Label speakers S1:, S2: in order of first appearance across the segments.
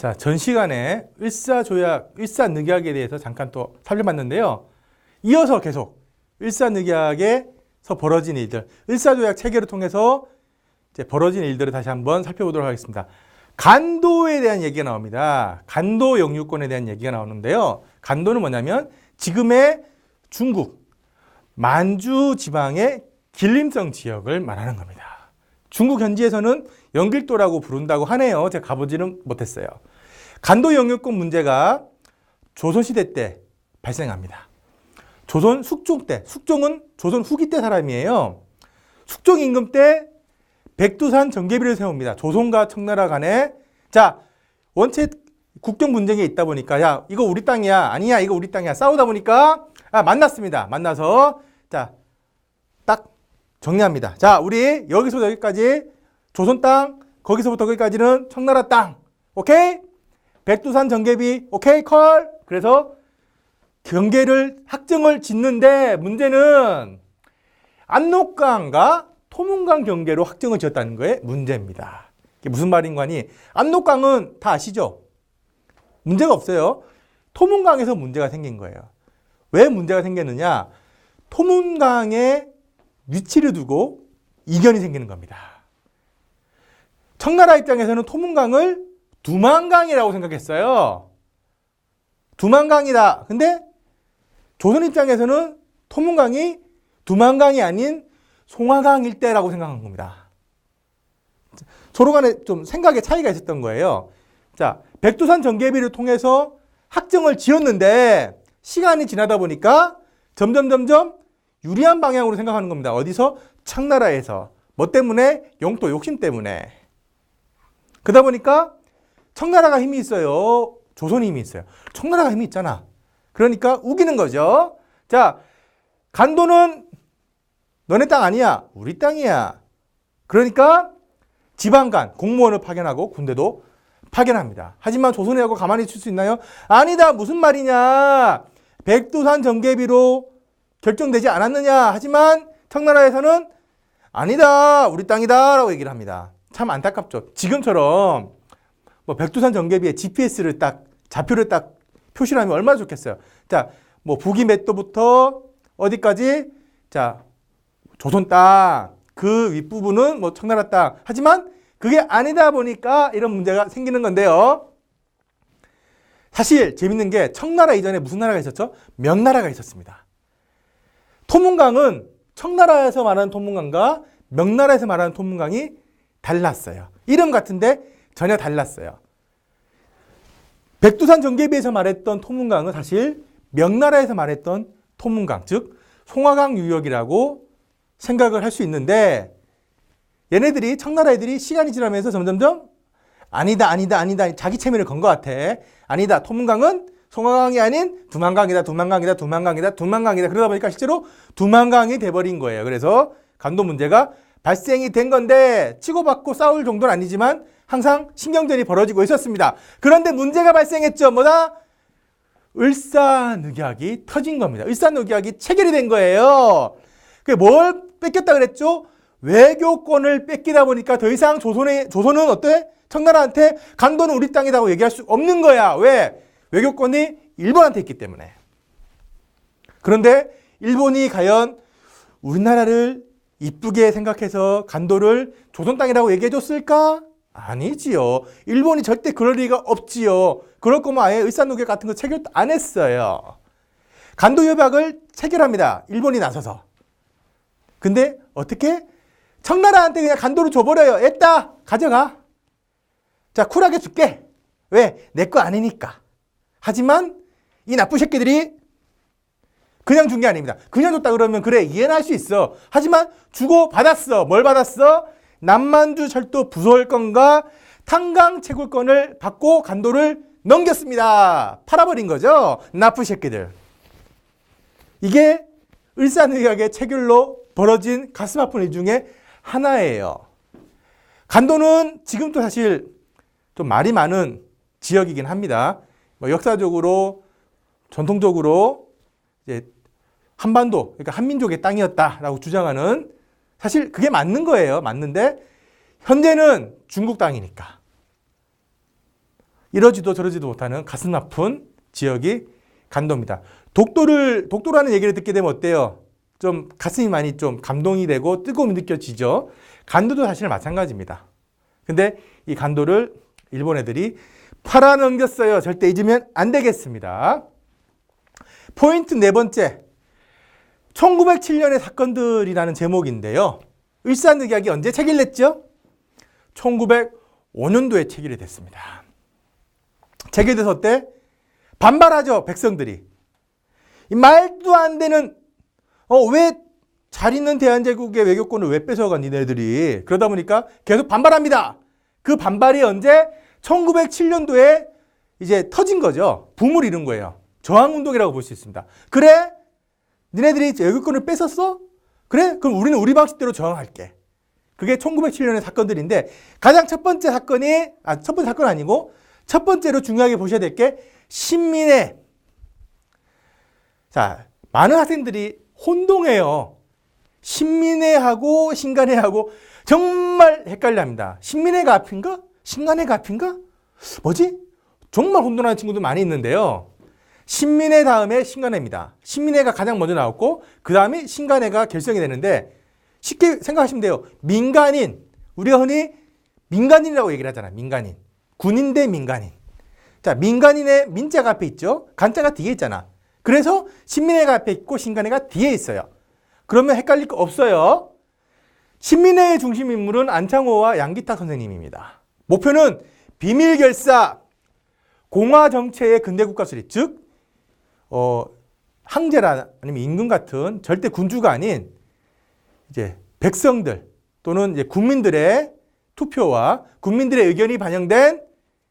S1: 자, 전 시간에 을사조약, 을사늑약에 대해서 잠깐 또 살펴봤는데요. 이어서 계속 을사늑약에서 벌어진 일들, 을사조약 체계를 통해서 이제 벌어진 일들을 다시 한번 살펴보도록 하겠습니다. 간도에 대한 얘기가 나옵니다. 간도 영유권에 대한 얘기가 나오는데요. 간도는 뭐냐면 지금의 중국, 만주 지방의 길림성 지역을 말하는 겁니다. 중국 현지에서는 영길도라고 부른다고 하네요. 제가 가보지는 못했어요. 간도 영유권 문제가 조선시대 때 발생합니다. 조선 숙종 때, 숙종은 조선 후기 때 사람이에요. 숙종 임금 때 백두산 정계비를 세웁니다. 조선과 청나라 간에. 자, 원체 국경 분쟁이 있다 보니까 야, 이거 우리 땅이야. 아니야, 이거 우리 땅이야. 싸우다 보니까 만났습니다. 만나서 자, 딱 정리합니다. 자, 우리 여기서부터 여기까지 조선 땅, 거기서부터 거기까지는 청나라 땅. 오케이? 백두산 정계비. 오케이? 콜. 그래서 경계를 확정을 짓는데 문제는 압록강과 토문강 경계로 확정을 지었다는 거에 문제입니다. 이게 무슨 말인 거니? 압록강은 다 아시죠? 문제가 없어요. 토문강에서 문제가 생긴 거예요. 왜 문제가 생겼느냐? 토문강의 위치를 두고 이견이 생기는 겁니다. 청나라 입장에서는 토문강을 두만강이라고 생각했어요. 두만강이다. 근데 조선 입장에서는 토문강이 두만강이 아닌 송화강 일대라고 생각한 겁니다. 서로 간에 좀 생각의 차이가 있었던 거예요. 자, 백두산 정계비를 통해서 확정을 지었는데 시간이 지나다 보니까 점점 유리한 방향으로 생각하는 겁니다. 어디서? 청나라에서. 뭐 때문에? 영토 욕심 때문에. 그러다 보니까 청나라가 힘이 있어요. 조선이 힘이 있어요. 청나라가 힘이 있잖아. 그러니까 우기는 거죠. 자, 간도는 너네 땅 아니야. 우리 땅이야. 그러니까 지방간 공무원을 파견하고 군대도 파견합니다. 하지만 조선이라고 가만히 있을 수 있나요? 아니다. 무슨 말이냐. 백두산 정계비로 결정되지 않았느냐. 하지만 청나라에서는 아니다. 우리 땅이다. 라고 얘기를 합니다. 참 안타깝죠. 지금처럼 뭐 백두산 정계비에 GPS를 딱 좌표를 딱 표시를 하면 얼마나 좋겠어요. 자, 뭐 북위 몇 도부터 어디까지? 자, 조선 땅, 그 윗부분은 뭐 청나라 땅. 하지만 그게 아니다 보니까 이런 문제가 생기는 건데요. 사실 재밌는 게 청나라 이전에 무슨 나라가 있었죠? 명나라가 있었습니다. 토문강은 청나라에서 말하는 토문강과 명나라에서 말하는 토문강이 달랐어요. 이름 같은데 전혀 달랐어요. 백두산 정계비에서 말했던 토문강은 사실 명나라에서 말했던 토문강, 즉 송화강 유역이라고 생각을 할 수 있는데 얘네들이 청나라 애들이 시간이 지나면서 점점점 아니다 자기 체면을 건 것 같아. 아니다, 토문강은 송화강이 아닌 두만강이다. 그러다 보니까 실제로 두만강이 돼버린 거예요. 그래서 간도 문제가 발생이 된 건데 치고받고 싸울 정도는 아니지만 항상 신경전이 벌어지고 있었습니다. 그런데 문제가 발생했죠. 뭐다? 을사늑약이 터진 겁니다. 을사늑약이 체결이 된 거예요. 그게 뭘 뺏겼다 그랬죠? 외교권을 뺏기다 보니까 더 이상 조선은 어때? 청나라한테 간도는 우리 땅이라고 얘기할 수 없는 거야. 왜? 외교권이 일본한테 있기 때문에. 그런데 일본이 과연 우리나라를 이쁘게 생각해서 간도를 조선 땅이라고 얘기해 줬을까? 아니지요. 일본이 절대 그럴 리가 없지요. 그럴 거면 아예 을사늑약 같은 거 체결 안 했어요. 간도 협약을 체결합니다. 일본이 나서서. 근데 어떻게? 청나라한테 그냥 간도를 줘버려요. 했다. 가져가. 자, 쿨하게 줄게. 왜? 내 거 아니니까. 하지만 이 나쁜 새끼들이 그냥 준 게 아닙니다. 그냥 줬다 그러면 그래, 이해는 할 수 있어. 하지만 주고 받았어. 뭘 받았어? 남만주 철도 부설권과 탄강 채굴권을 받고 간도를 넘겼습니다. 팔아버린 거죠. 나쁜 새끼들. 이게 을사늑약의 체결로 벌어진 가슴 아픈 일 중에 하나예요. 간도는 지금도 사실 좀 말이 많은 지역이긴 합니다. 뭐 역사적으로 전통적으로 이제 한반도, 그러니까 한민족의 땅이었다라고 주장하는, 사실 그게 맞는 거예요. 맞는데 현재는 중국 땅이니까. 이러지도 저러지도 못하는 가슴 아픈 지역이 간도입니다. 독도라는 얘기를 듣게 되면 어때요? 좀 가슴이 많이 좀 감동이 되고 뜨거움이 느껴지죠. 간도도 사실 마찬가지입니다. 근데 이 간도를 일본 애들이 팔아넘겼어요. 절대 잊으면 안 되겠습니다. 포인트 네 번째. 1907년의 사건들이라는 제목인데요. 을사늑약이 언제 체결됐죠? 1905년도에 체결이 됐습니다. 체결돼서 어때? 반발하죠, 백성들이. 이 말도 안 되는, 왜 잘 있는 대한제국의 외교권을 왜 뺏어가, 니네들이. 그러다 보니까 계속 반발합니다. 그 반발이 언제? 1907년도에 이제 터진 거죠. 붐을 이룬 거예요. 저항운동이라고 볼 수 있습니다. 그래? 니네들이 외교권을 뺏었어? 그래? 그럼 우리는 우리 방식대로 저항할게. 그게 1907년의 사건들인데, 가장 첫 번째 사건이, 첫 번째 사건 아니고, 첫 번째로 중요하게 보셔야 될 게, 신민회. 자, 많은 학생들이 혼동해요. 신민회하고 신간회하고 정말 헷갈려 합니다. 신민회가 앞인가? 신간회가 앞인가? 뭐지? 정말 혼돈하는 친구들 많이 있는데요. 신민회 다음에 신간회입니다. 신민회가 가장 먼저 나왔고 그 다음에 신간회가 결성이 되는데 쉽게 생각하시면 돼요. 민간인, 우리가 흔히 민간인이라고 얘기를 하잖아요. 민간인. 군인 대 민간인. 자, 민간인의 민자가 앞에 있죠. 간자가 뒤에 있잖아. 그래서 신민회가 앞에 있고 신간회가 뒤에 있어요. 그러면 헷갈릴 거 없어요. 신민회의 중심 인물은 안창호와 양기탁 선생님입니다. 목표는 비밀결사, 공화정체의 근대국가 수립, 즉 황제라 아니면 임금 같은 절대 군주가 아닌 이제 백성들 또는 이제 국민들의 투표와 국민들의 의견이 반영된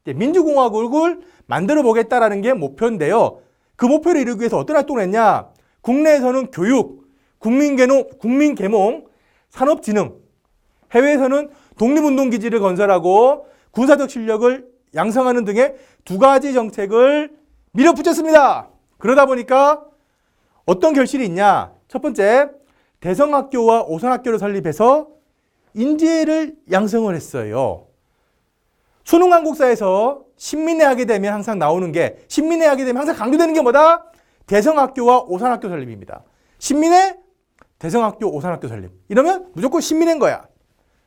S1: 이제 민주공화국을 만들어 보겠다라는 게 목표인데요. 그 목표를 이루기 위해서 어떤 활동을 했냐? 국내에서는 교육, 국민계몽, 산업진흥, 해외에서는 독립운동기지를 건설하고 군사적 실력을 양성하는 등의 두 가지 정책을 밀어붙였습니다. 그러다 보니까 어떤 결실이 있냐? 첫 번째, 대성학교와 오선학교를 설립해서 인재를 양성을 했어요. 수능 한국사에서 신민회 하게 되면 항상 나오는 게, 신민회 하게 되면 항상 강조되는 게 뭐다? 대성학교와 오선학교 설립입니다. 신민회, 대성학교, 오선학교 설립. 이러면 무조건 신민회인 거야.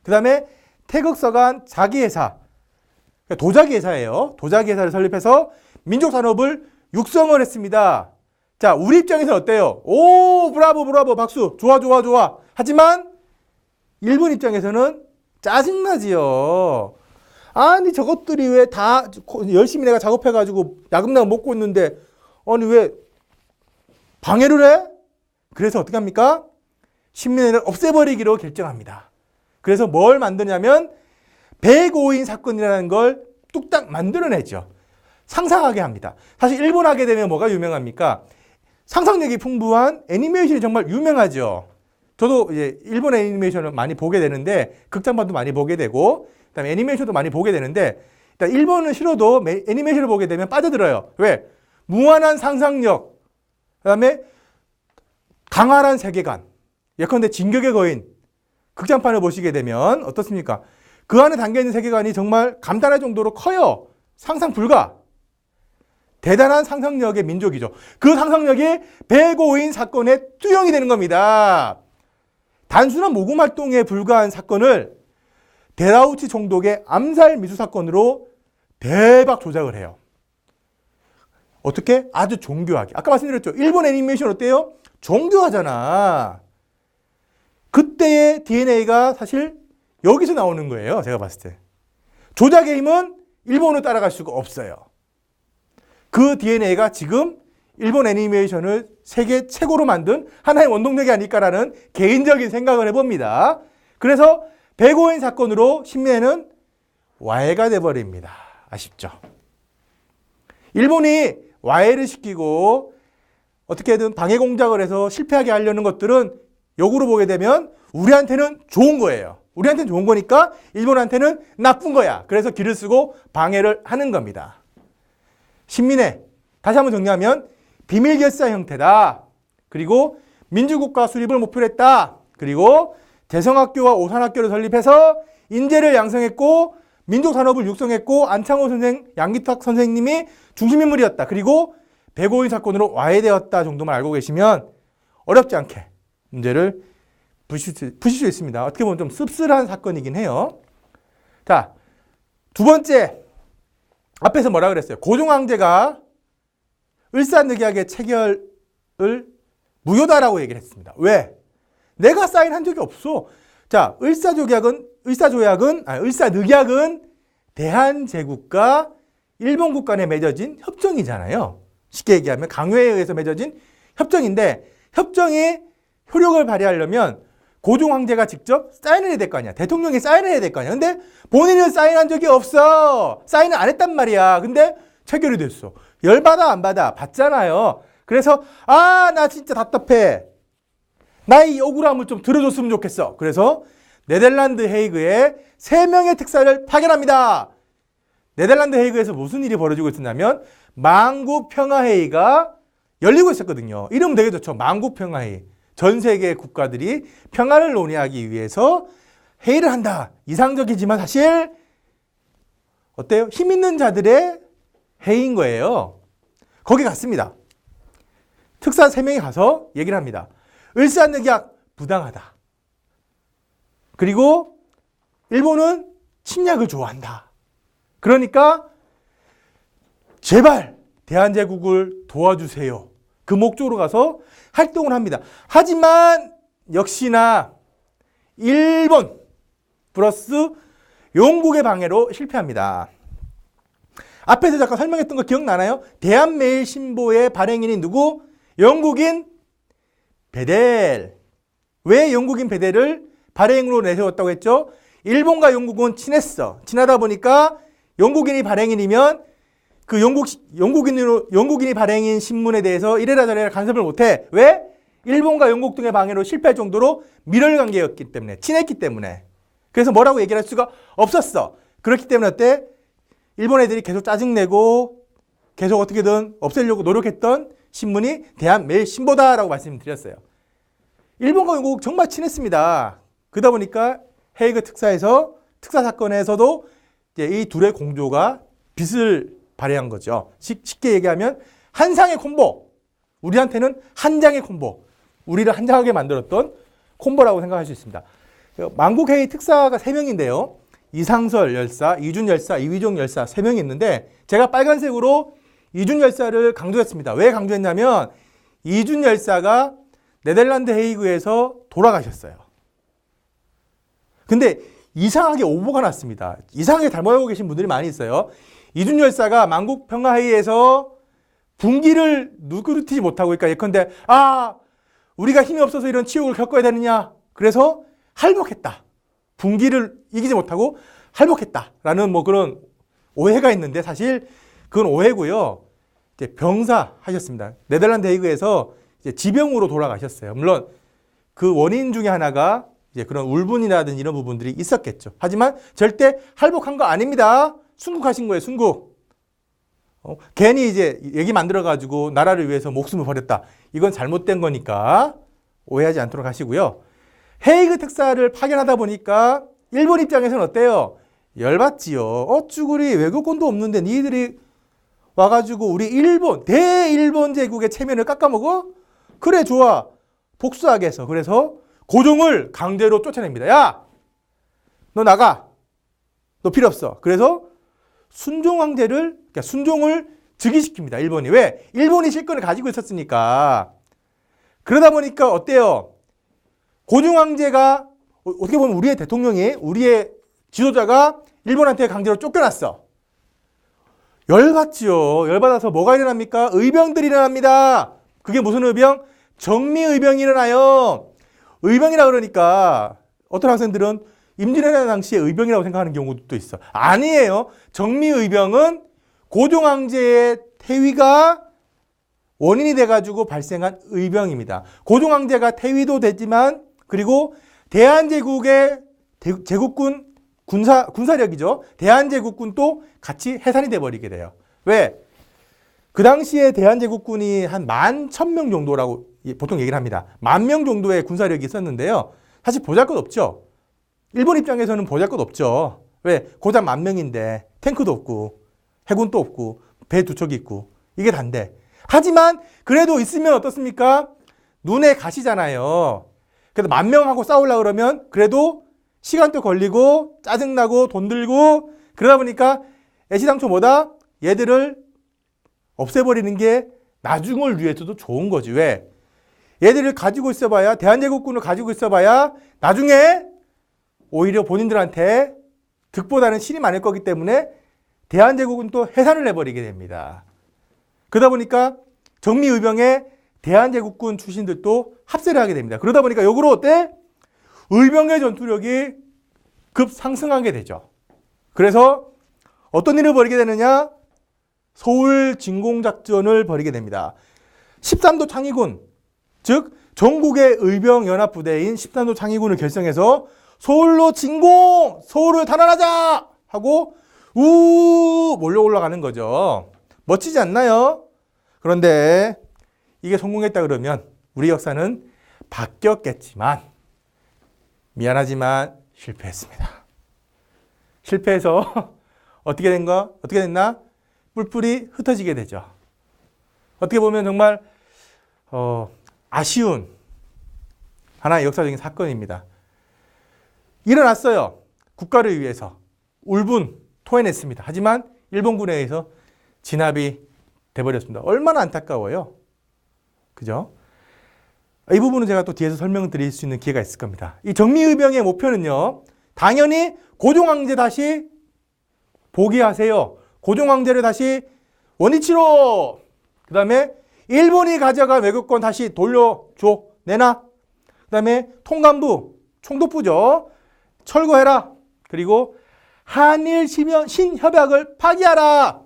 S1: 그 다음에 태극서간 자기회사, 도자기회사예요. 도자기회사를 설립해서 민족산업을 육성을 했습니다. 자, 우리 입장에서는 어때요? 오, 브라보, 브라보, 박수. 좋아, 좋아, 좋아. 하지만 일본 입장에서는 짜증나지요. 아니, 저것들이 왜 다 열심히 내가 작업해가지고 야금야금 먹고 있는데, 아니, 왜 방해를 해? 그래서 어떻게 합니까? 신민회를 없애버리기로 결정합니다. 그래서 뭘 만드냐면 105인 사건이라는 걸 뚝딱 만들어내죠. 상상하게 합니다. 사실 일본 하게 되면 뭐가 유명합니까? 상상력이 풍부한 애니메이션이 정말 유명하죠. 저도 이제 일본 애니메이션을 많이 보게 되는데 극장판도 많이 보게 되고 그다음에 애니메이션도 많이 보게 되는데 일단 일본은 싫어도 애니메이션을 보게 되면 빠져들어요. 왜? 무한한 상상력, 그다음에 강활한 세계관, 예컨대 진격의 거인 극장판을 보시게 되면 어떻습니까? 그 안에 담겨있는 세계관이 정말 감탄할 정도로 커요. 상상 불가. 대단한 상상력의 민족이죠. 그 상상력이 105인 사건에 투영이 되는 겁니다. 단순한 모금 활동에 불과한 사건을 데라우치 총독의 암살 미수 사건으로 대박 조작을 해요. 어떻게? 아주 정교하게. 아까 말씀드렸죠. 일본 애니메이션 어때요? 정교하잖아. 그때의 DNA가 사실 여기서 나오는 거예요. 제가 봤을 때. 조작의 힘은 일본으로 따라갈 수가 없어요. 그 DNA가 지금 일본 애니메이션을 세계 최고로 만든 하나의 원동력이 아닐까라는 개인적인 생각을 해봅니다. 그래서 105인 사건으로 신민회는 와해가 돼버립니다. 아쉽죠? 일본이 와해를 시키고 어떻게든 방해 공작을 해서 실패하게 하려는 것들은 역으로 보게 되면 우리한테는 좋은 거예요. 우리한테는 좋은 거니까 일본한테는 나쁜 거야. 그래서 길을 쓰고 방해를 하는 겁니다. 신민회, 다시 한번 정리하면 비밀결사 형태다. 그리고 민주국가 수립을 목표로 했다. 그리고 대성학교와 오산학교를 설립해서 인재를 양성했고 민족 산업을 육성했고 안창호 선생, 양기탁 선생님이 중심인물이었다. 그리고 백오인 사건으로 와해되었다 정도만 알고 계시면 어렵지 않게 문제를 푸실 수 있습니다. 어떻게 보면 좀 씁쓸한 사건이긴 해요. 자, 두 번째. 앞에서 뭐라 그랬어요? 고종 황제가 을사늑약의 체결을 무효다라고 얘기를 했습니다. 왜? 내가 사인한 적이 없어. 자, 을사늑약은 대한제국과 일본국 간에 맺어진 협정이잖아요. 쉽게 얘기하면 강요에 의해서 맺어진 협정인데 협정이 효력을 발휘하려면 고종 황제가 직접 사인을 해야 될 거 아니야. 대통령이 사인을 해야 될 거 아니야. 근데 본인은 사인한 적이 없어. 사인을 안 했단 말이야. 근데 체결이 됐어. 열받아 안 받아? 받잖아요. 그래서 나 진짜 답답해. 나의 억울함을 좀 들어줬으면 좋겠어. 그래서 네덜란드 헤이그에 3명의 특사를 파견합니다. 네덜란드 헤이그에서 무슨 일이 벌어지고 있었냐면 만국평화회의가 열리고 있었거든요. 이름 되게 좋죠. 만국평화회의. 전 세계 국가들이 평화를 논의하기 위해서 회의를 한다. 이상적이지만 사실 어때요? 힘 있는 자들의 회의인 거예요. 거기 갔습니다. 특사 3명이 가서 얘기를 합니다. 을사늑약 부당하다. 그리고 일본은 침략을 좋아한다. 그러니까 제발 대한제국을 도와주세요. 그 목적으로 가서 활동을 합니다. 하지만 역시나 일본 플러스 영국의 방해로 실패합니다. 앞에서 잠깐 설명했던 거 기억나나요? 대한매일신보의 발행인이 누구? 영국인 베델. 왜 영국인 베델을 발행으로 내세웠다고 했죠? 일본과 영국은 친했어. 친하다 보니까 영국인이 발행인이면 그 영국인이 발행인 신문에 대해서 이래라 저래라 간섭을 못해. 왜? 일본과 영국 등의 방해로 실패할 정도로 밀월관계였기 때문에, 친했기 때문에. 그래서 뭐라고 얘기할 수가 없었어. 그렇기 때문에 어때? 일본 애들이 계속 짜증내고 계속 어떻게든 없애려고 노력했던 신문이 대한매일신보다라고 말씀드렸어요. 일본과 영국 정말 친했습니다. 그러다 보니까 헤이그 특사 사건에서도 이제 이 둘의 공조가 빚을 발휘한 거죠. 쉽게 얘기하면 한 상의 콤보. 우리한테는 한 장의 콤보. 우리를 한장하게 만들었던 콤보라고 생각할 수 있습니다. 만국회의 특사가 3명인데요. 이상설 열사, 이준 열사, 이휘종 열사 3명이 있는데 제가 빨간색으로 이준 열사를 강조했습니다. 왜 강조했냐면 이준 열사가 네덜란드 헤이그에서 돌아가셨어요. 근데 이상하게 오보가 났습니다. 이상하게 잘못 알고 계신 분들이 많이 있어요. 이준 열사가 만국평화회의에서 분기를 누그러뜨리지 못하고 그러니까 예컨대 우리가 힘이 없어서 이런 치욕을 겪어야 되느냐. 그래서 할복했다. 분기를 이기지 못하고 할복했다라는 뭐 그런 오해가 있는데 사실 그건 오해고요. 이제 병사하셨습니다. 네덜란드 헤이그에서 이제 지병으로 돌아가셨어요. 물론 그 원인 중에 하나가 이제 그런 울분이라든지 이런 부분들이 있었겠죠. 하지만 절대 할복한 거 아닙니다. 순국하신 거예요, 순국. 괜히 이제 얘기 만들어가지고 나라를 위해서 목숨을 버렸다. 이건 잘못된 거니까 오해하지 않도록 하시고요. 헤이그 특사를 파견하다 보니까 일본 입장에서는 어때요? 열받지요. 쭈구리 외교권도 없는데 니들이 와가지고 우리 일본, 대일본 제국의 체면을 깎아먹어? 그래, 좋아. 복수하겠어. 그래서 고종을 강제로 쫓아냅니다. 야! 너 나가. 너 필요 없어. 그래서 순종 황제를, 그러니까 순종을 즉위시킵니다. 일본이. 왜? 일본이 실권을 가지고 있었으니까. 그러다 보니까 어때요? 고종 황제가 어떻게 보면 우리의 대통령이, 우리의 지도자가 일본한테 강제로 쫓겨났어. 열받지요. 열받아서 뭐가 일어납니까? 의병들이 일어납니다. 그게 무슨 의병? 정미의병이 일어나요. 의병이라 그러니까 어떤 학생들은 임진왜란 당시에 의병이라고 생각하는 경우도 있어. 아니에요. 정미의병은 고종 황제의 퇴위가 원인이 돼가지고 발생한 의병입니다. 고종 황제가 퇴위도 되지만 그리고 대한제국의 제국군 군사력이죠. 대한제국군도 같이 해산이 돼버리게 돼요. 왜? 그 당시에 대한제국군이 한 11,000명 정도라고 보통 얘기를 합니다. 10,000명 정도의 군사력이 있었는데요. 사실 보잘것 없죠. 일본 입장에서는 보잘것 없죠. 왜? 고작 10,000명인데 탱크도 없고 해군도 없고 배 2척이 있고 이게 단데. 하지만 그래도 있으면 어떻습니까? 눈에 가시잖아요. 그래도 10,000명하고 싸우려고 그러면 그래도 시간도 걸리고 짜증나고 돈 들고 그러다 보니까 애시당초 뭐다? 얘들을 없애버리는 게 나중을 위해서도 좋은 거지. 왜? 얘들을 가지고 있어봐야, 대한제국군을 가지고 있어봐야 나중에 오히려 본인들한테 득보다는 실이 많을 거기 때문에 대한제국은 또 해산을 해버리게 됩니다. 그러다 보니까 정미의병에 대한제국군 출신들도 합세를 하게 됩니다. 그러다 보니까 역으로 어때? 의병의 전투력이 급상승하게 되죠. 그래서 어떤 일을 벌이게 되느냐? 서울 진공작전을 벌이게 됩니다. 13도 창의군, 즉 전국의 의병연합부대인 13도 창의군을 결성해서 서울로 진공! 서울을 단원하자! 하고 몰려 올라가는 거죠. 멋지지 않나요? 그런데 이게 성공했다 그러면 우리 역사는 바뀌었겠지만 미안하지만 실패했습니다. 실패해서 어떻게 됐나? 뿔뿔이 흩어지게 되죠. 어떻게 보면 정말 아쉬운 하나의 역사적인 사건입니다. 일어났어요. 국가를 위해서 울분 토해냈습니다. 하지만 일본군에 의해서 진압이 돼버렸습니다. 얼마나 안타까워요. 그죠? 이 부분은 제가 또 뒤에서 설명드릴 수 있는 기회가 있을 겁니다. 이 정미의병의 목표는요, 당연히 고종황제 다시 복위하세요. 고종황제를 다시 원위치로, 그 다음에 일본이 가져간 외교권 다시 돌려줘, 내놔. 그 다음에 통감부, 총독부죠. 철거해라. 그리고 한일 신협약을 파기하라.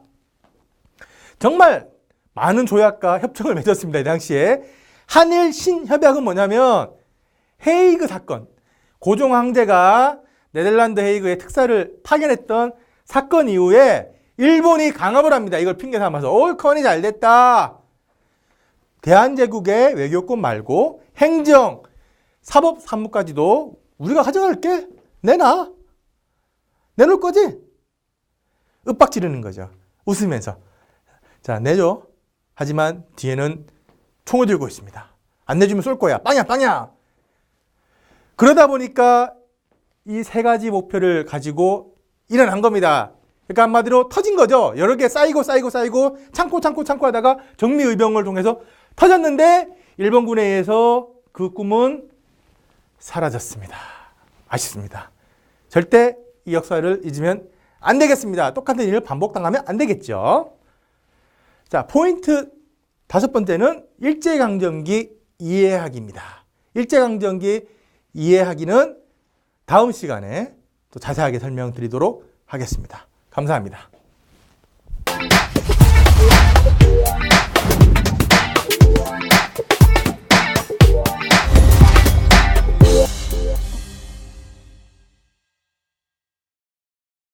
S1: 정말 많은 조약과 협정을 맺었습니다. 이 당시에. 한일 신협약은 뭐냐면 헤이그 사건, 고종 황제가 네덜란드 헤이그의 특사를 파견했던 사건 이후에 일본이 강압을 합니다. 이걸 핑계 삼아서 올컨이 잘 됐다. 대한제국의 외교권 말고 행정, 사법, 사무까지도 우리가 가져갈게. 내놔. 내놓을 거지? 윽박 지르는 거죠. 웃으면서. 자, 내줘. 하지만 뒤에는 총을 들고 있습니다. 안 내주면 쏠 거야. 빵야, 빵야. 그러다 보니까 이 3가지 목표를 가지고 일어난 겁니다. 그러니까 한마디로 터진 거죠. 여러 개 쌓이고 참고 하다가 정미의병을 통해서 터졌는데 일본군에 의해서 그 꿈은 사라졌습니다. 아쉽습니다. 절대 이 역사를 잊으면 안 되겠습니다. 똑같은 일을 반복당하면 안 되겠죠. 자, 포인트 5번째는 일제강점기 이해하기입니다. 일제강점기 이해하기는 다음 시간에 또 자세하게 설명드리도록 하겠습니다. 감사합니다.